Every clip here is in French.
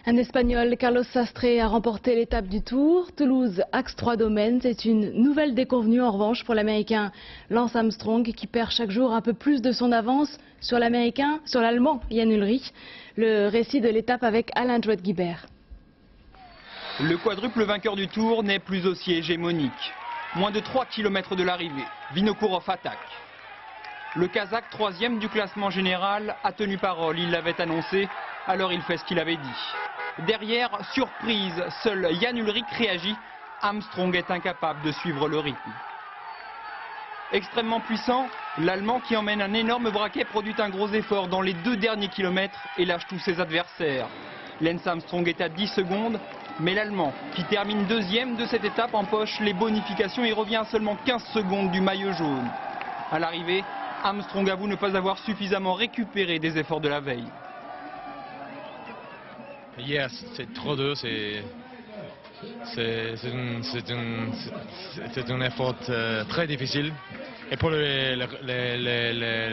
Un Espagnol, Carlos Sastre, a remporté l'étape du Tour. Toulouse-Axe 3 Domaines, c'est une nouvelle déconvenue en revanche pour l'Américain Lance Armstrong qui perd chaque jour un peu plus de son avance sur l'Allemand Jan Ullrich. Le récit de l'étape avec Alain Drouet-Guibert. Le quadruple vainqueur du Tour n'est plus aussi hégémonique. Moins de 3 km de l'arrivée, Vinokourov attaque. Le Kazakh, troisième du classement général, a tenu parole, il l'avait annoncé, alors il fait ce qu'il avait dit. Derrière, surprise, seul Jan Ullrich réagit, Armstrong est incapable de suivre le rythme. Extrêmement puissant, l'Allemand qui emmène un énorme braquet produit un gros effort dans les 2 derniers kilomètres et lâche tous ses adversaires. Lance Armstrong est à 10 secondes, mais l'Allemand, qui termine deuxième de cette étape, empoche les bonifications et revient à seulement 15 secondes du maillot jaune. À l'arrivée, Armstrong avoue ne pas avoir suffisamment récupéré des efforts de la veille. Hier, c'est trop dur, c'est un effort très difficile. Et pour la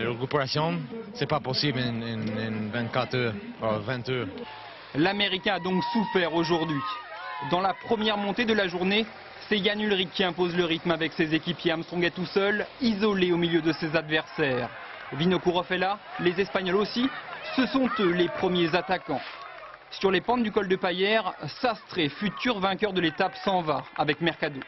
récupération, c'est pas possible en 24 heures, ou 20 heures. L'Américain a donc souffert aujourd'hui. Dans la première montée de la journée, c'est Jan Ullrich qui impose le rythme avec ses équipiers. Armstrong est tout seul, isolé au milieu de ses adversaires. Vinokourov est là, les Espagnols aussi. Ce sont eux les premiers attaquants. Sur les pentes du col de Paillère, Sastre, futur vainqueur de l'étape, s'en va avec Mercado.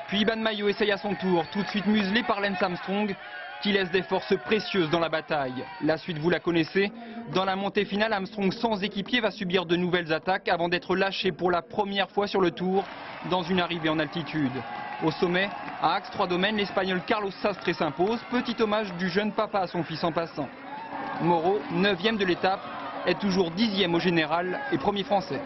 Puis Iban Mayo essaye à son tour, tout de suite muselé par Lance Armstrong, qui laisse des forces précieuses dans la bataille. La suite, vous la connaissez. Dans la montée finale, Armstrong sans équipier va subir de nouvelles attaques avant d'être lâché pour la première fois sur le Tour dans une arrivée en altitude. Au sommet, à Axe 3 Domaines, l'Espagnol Carlos Sastre s'impose. Petit hommage du jeune papa à son fils en passant. Moreau, 9e de l'étape, est toujours 10e au général et premier français.